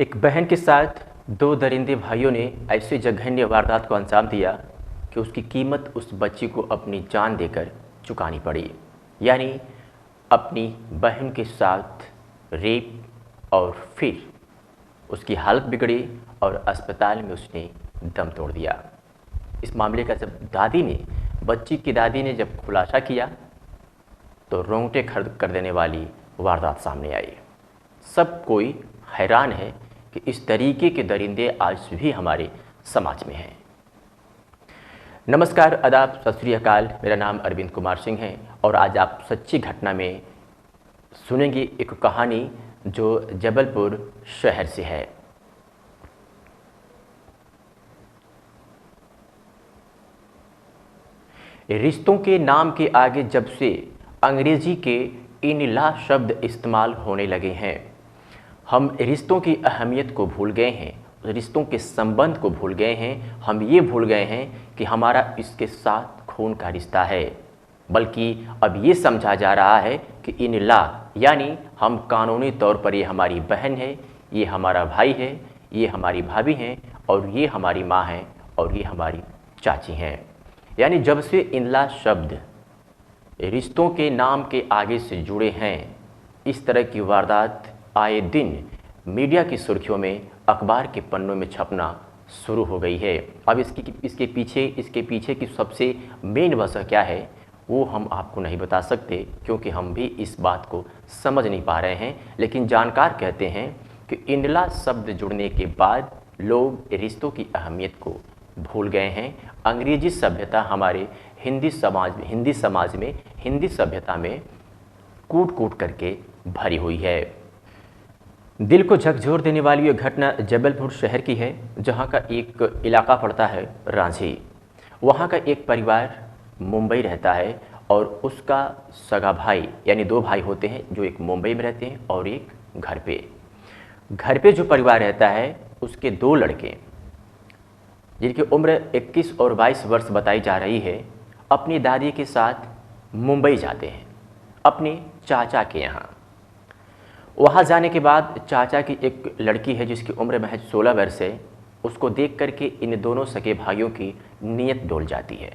एक बहन के साथ दो दरिंदे भाइयों ने ऐसे जघन्य वारदात को अंजाम दिया कि उसकी कीमत उस बच्ची को अपनी जान देकर चुकानी पड़ी। यानी अपनी बहन के साथ रेप और फिर उसकी हालत बिगड़ी और अस्पताल में उसने दम तोड़ दिया। इस मामले का जब बच्ची की दादी ने जब खुलासा किया तो रोंगटे खड़े कर देने वाली वारदात सामने आई। सब कोई हैरान है कि इस तरीके के दरिंदे आज भी हमारे समाज में हैं। नमस्कार, आदाब, सत श्री अकाल। मेरा नाम अरविंद कुमार सिंह है और आज आप सच्ची घटना में सुनेंगे एक कहानी जो जबलपुर शहर से है। रिश्तों के नाम के आगे जब से अंग्रेजी के इन ला शब्द इस्तेमाल होने लगे हैं, हम रिश्तों की अहमियत को भूल गए हैं, रिश्तों के संबंध को भूल गए हैं। हम ये भूल गए हैं कि हमारा इसके साथ खून का रिश्ता है, बल्कि अब ये समझा जा रहा है कि इन ला यानी हम कानूनी तौर पर ये हमारी बहन है, ये हमारा भाई है, ये हमारी भाभी हैं और ये हमारी माँ हैं और ये हमारी चाची हैं। यानी जब से इनला शब्द रिश्तों के नाम के आगे से जुड़े हैं, इस तरह की वारदात आए दिन मीडिया की सुर्खियों में, अखबार के पन्नों में छपना शुरू हो गई है। अब इसके पीछे की सबसे मेन वजह क्या है वो हम आपको नहीं बता सकते, क्योंकि हम भी इस बात को समझ नहीं पा रहे हैं। लेकिन जानकार कहते हैं कि इनला शब्द जुड़ने के बाद लोग रिश्तों की अहमियत को भूल गए हैं। अंग्रेजी सभ्यता हमारे हिंदी सभ्यता में कूट कूट करके भरी हुई है। दिल को झकझोर देने वाली ये घटना जबलपुर शहर की है, जहां का एक इलाका पड़ता है रांझी। वहां का एक परिवार मुंबई रहता है और उसका सगा भाई, यानी दो भाई होते हैं, जो एक मुंबई में रहते हैं और एक घर पे जो परिवार रहता है उसके दो लड़के, जिनकी उम्र 21 और 22 वर्ष बताई जा रही है, अपनी दादी के साथ मुंबई जाते हैं अपने चाचा के यहाँ। वहाँ जाने के बाद चाचा की एक लड़की है जिसकी उम्र महज 16 वर्ष है, उसको देख करके इन दोनों सगे भाइयों की नीयत डोल जाती है।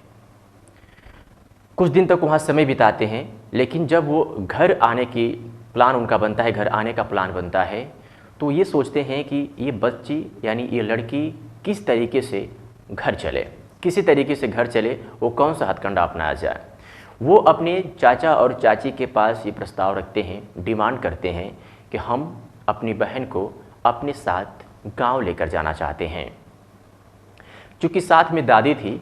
कुछ दिन तक वहाँ समय बिताते हैं, लेकिन जब वो घर आने की प्लान उनका बनता है, घर आने का प्लान बनता है, तो ये सोचते हैं कि ये बच्ची यानी ये लड़की किस तरीके से घर चले, किसी तरीके से घर चले, वो कौन सा हथकंडा अपनाया जाए। वो अपने चाचा और चाची के पास ये प्रस्ताव रखते हैं, डिमांड करते हैं कि हम अपनी बहन को अपने साथ गांव लेकर जाना चाहते हैं। चूँकि साथ में दादी थी,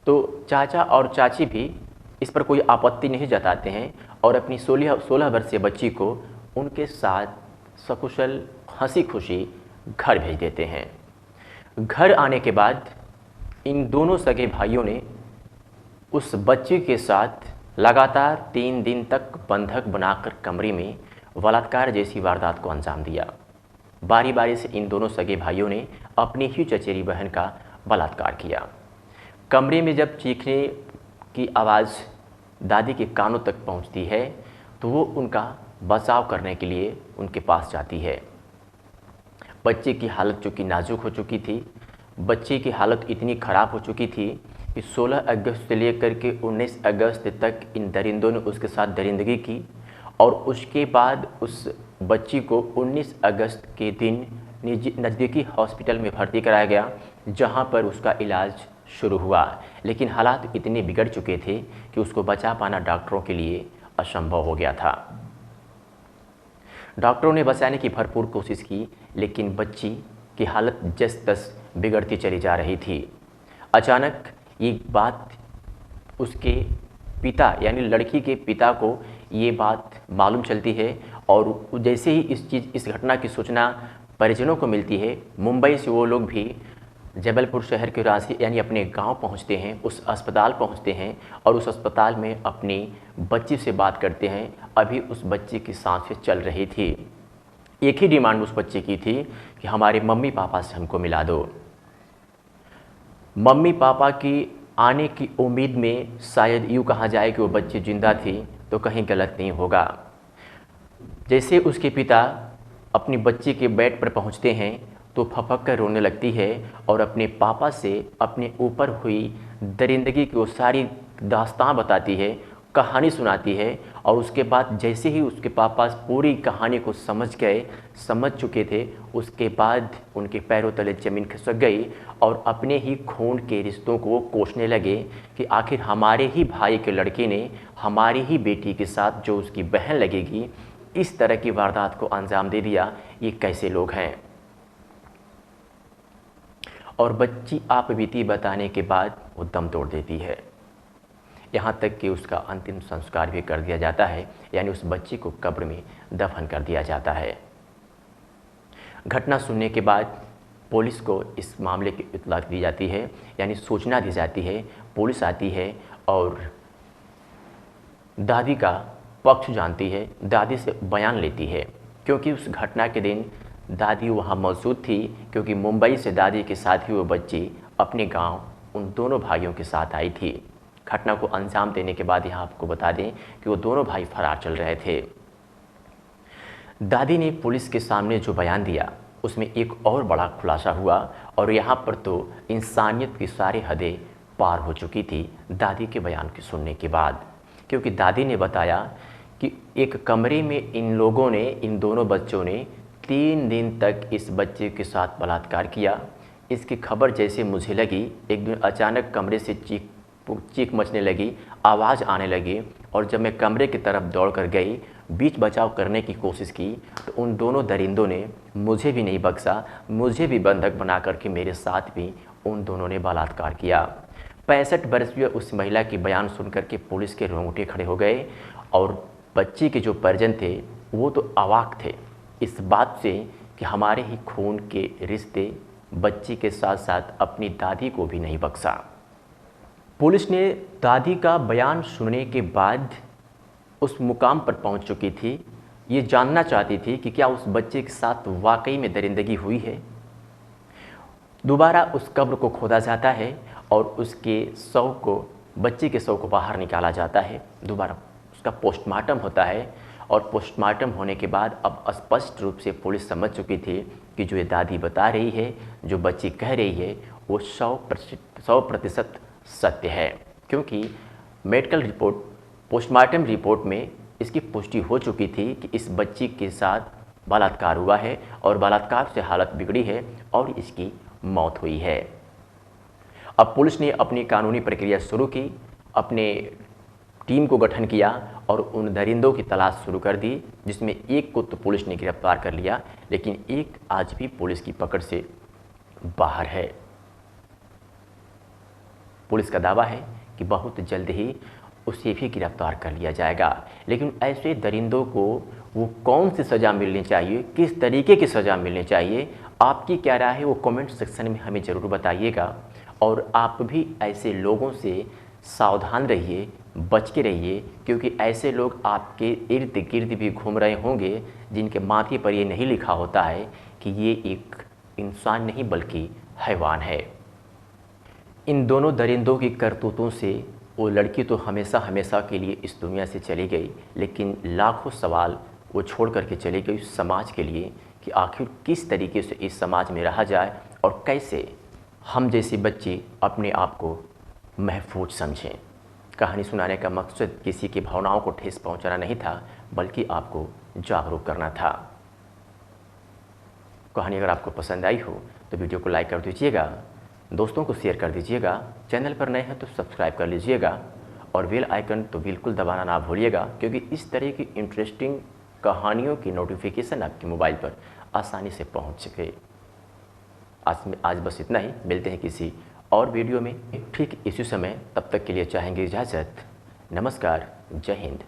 तो चाचा और चाची भी इस पर कोई आपत्ति नहीं जताते हैं और अपनी 16 वर्षीय बच्ची को उनके साथ सकुशल हंसी खुशी घर भेज देते हैं। घर आने के बाद इन दोनों सगे भाइयों ने उस बच्ची के साथ लगातार 3 दिन तक बंधक बनाकर कमरे में बलात्कार जैसी वारदात को अंजाम दिया। बारी बारी से इन दोनों सगे भाइयों ने अपनी ही चचेरी बहन का बलात्कार किया। कमरे में जब चीखने की आवाज़ दादी के कानों तक पहुंचती है, तो वो उनका बचाव करने के लिए उनके पास जाती है। बच्चे की हालत चूँकि नाजुक हो चुकी थी, बच्चे की हालत इतनी ख़राब हो चुकी थी कि 16 अगस्त से लेकर के 19 अगस्त तक इन दरिंदों ने उसके साथ दरिंदगी की और उसके बाद उस बच्ची को 19 अगस्त के दिन नज़दीकी हॉस्पिटल में भर्ती कराया गया, जहां पर उसका इलाज शुरू हुआ। लेकिन हालात इतने बिगड़ चुके थे कि उसको बचा पाना डॉक्टरों के लिए असंभव हो गया था। डॉक्टरों ने बचाने की भरपूर कोशिश की, लेकिन बच्ची की हालत जस तस बिगड़ती चली जा रही थी। अचानक ये बात उसके पिता यानी लड़की के पिता को ये बात मालूम चलती है और जैसे ही इस घटना की सूचना परिजनों को मिलती है, मुंबई से वो लोग भी जबलपुर शहर के रांची यानी अपने गांव पहुंचते हैं, उस अस्पताल पहुंचते हैं और उस अस्पताल में अपनी बच्ची से बात करते हैं। अभी उस बच्ची की सांसें चल रही थी। एक ही डिमांड उस बच्चे की थी कि हमारे मम्मी पापा से हमको मिला दो। मम्मी पापा की आने की उम्मीद में शायद यूँ कहा जाए कि वो बच्ची जिंदा थी, तो कहीं गलत नहीं होगा। जैसे उसके पिता अपनी बच्ची के बेड पर पहुंचते हैं तो फपक कर रोने लगती है और अपने पापा से अपने ऊपर हुई दरिंदगी की वो सारी दास्तां बताती है, कहानी सुनाती है। और उसके बाद जैसे ही उसके पापा पूरी कहानी को समझ चुके थे, उसके बाद उनके पैरों तले ज़मीन खिसक गई और अपने ही खून के रिश्तों को वो कोसने लगे कि आखिर हमारे ही भाई के लड़के ने हमारी ही बेटी के साथ जो उसकी बहन लगेगी, इस तरह की वारदात को अंजाम दे दिया। ये कैसे लोग हैं। और बच्ची आप बीती बताने के बाद वो दम तोड़ देती है। यहाँ तक कि उसका अंतिम संस्कार भी कर दिया जाता है, यानी उस बच्ची को कब्र में दफन कर दिया जाता है। घटना सुनने के बाद पुलिस को इस मामले की इत्तला दी जाती है, यानी सूचना दी जाती है। पुलिस आती है और दादी का पक्ष जानती है, दादी से बयान लेती है, क्योंकि उस घटना के दिन दादी वहाँ मौजूद थी, क्योंकि मुंबई से दादी के साथ ही वो बच्ची अपने गांव उन दोनों भाइयों के साथ आई थी। घटना को अंजाम देने के बाद यहाँ आपको बता दें कि वो दोनों भाई फरार चल रहे थे। दादी ने पुलिस के सामने जो बयान दिया उसमें एक और बड़ा खुलासा हुआ, और यहाँ पर तो इंसानियत की सारी हदें पार हो चुकी थी दादी के बयान के सुनने के बाद। क्योंकि दादी ने बताया कि एक कमरे में इन लोगों ने, इन दोनों बच्चों ने 3 दिन तक इस बच्चे के साथ बलात्कार किया। इसकी खबर जैसे मुझे लगी, एक दिन अचानक कमरे से चीख मचने लगी, आवाज़ आने लगी, और जब मैं कमरे की तरफ दौड़ कर गई, बीच बचाव करने की कोशिश की, तो उन दोनों दरिंदों ने मुझे भी नहीं बख्शा, मुझे भी बंधक बना करके मेरे साथ भी उन दोनों ने बलात्कार किया। 65 वर्षीय उस महिला की बयान सुनकर के पुलिस के रोंगटे खड़े हो गए, और बच्ची के जो परिजन थे वो तो अवाक थे इस बात से कि हमारे ही खून के रिश्ते बच्ची के साथ साथ अपनी दादी को भी नहीं बख्शा। पुलिस ने दादी का बयान सुनने के बाद उस मुकाम पर पहुंच चुकी थी। ये जानना चाहती थी कि क्या उस बच्चे के साथ वाकई में दरिंदगी हुई है। दोबारा उस कब्र को खोदा जाता है और उसके शव को, बच्चे के शव को बाहर निकाला जाता है। दोबारा उसका पोस्टमार्टम होता है, और पोस्टमार्टम होने के बाद अब स्पष्ट रूप से पुलिस समझ चुकी थी कि जो ये दादी बता रही है, जो बच्ची कह रही है, वो 100% सत्य है। क्योंकि मेडिकल रिपोर्ट, पोस्टमार्टम रिपोर्ट में इसकी पुष्टि हो चुकी थी कि इस बच्ची के साथ बलात्कार हुआ है और बलात्कार से हालत बिगड़ी है और इसकी मौत हुई है। अब पुलिस ने अपनी कानूनी प्रक्रिया शुरू की, अपने टीम को गठन किया और उन दरिंदों की तलाश शुरू कर दी, जिसमें एक को तो पुलिस ने गिरफ्तार कर लिया, लेकिन एक आज भी पुलिस की पकड़ से बाहर है। पुलिस का दावा है कि बहुत जल्द ही उसे भी गिरफ्तार कर लिया जाएगा। लेकिन ऐसे दरिंदों को वो कौन सी सज़ा मिलनी चाहिए, किस तरीके की सज़ा मिलनी चाहिए, आपकी क्या राय है वो कमेंट सेक्शन में हमें ज़रूर बताइएगा। और आप भी ऐसे लोगों से सावधान रहिए, बच के रहिए, क्योंकि ऐसे लोग आपके इर्द गिर्द भी घूम रहे होंगे जिनके माथे पर ये नहीं लिखा होता है कि ये एक इंसान नहीं बल्कि हैवान है। इन दोनों दरिंदों की करतूतों से वो लड़की तो हमेशा हमेशा के लिए इस दुनिया से चली गई, लेकिन लाखों सवाल वो छोड़ करके चली गई समाज के लिए कि आखिर किस तरीके से इस समाज में रहा जाए और कैसे हम जैसे बच्चे अपने आप को महफूज समझें। कहानी सुनाने का मकसद किसी की भावनाओं को ठेस पहुंचाना नहीं था, बल्कि आपको जागरूक करना था। कहानी अगर आपको पसंद आई हो तो वीडियो को लाइक कर दीजिएगा, दोस्तों को शेयर कर दीजिएगा, चैनल पर नए हैं तो सब्सक्राइब कर लीजिएगा, और बेल आइकन तो बिल्कुल दबाना ना भूलिएगा, क्योंकि इस तरह की इंटरेस्टिंग कहानियों की नोटिफिकेशन आपके मोबाइल पर आसानी से पहुंच सके। आज बस इतना ही, मिलते हैं किसी और वीडियो में ठीक इसी समय। तब तक के लिए चाहेंगे इजाज़त। नमस्कार, जय हिंद,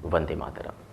वंदे मातरम।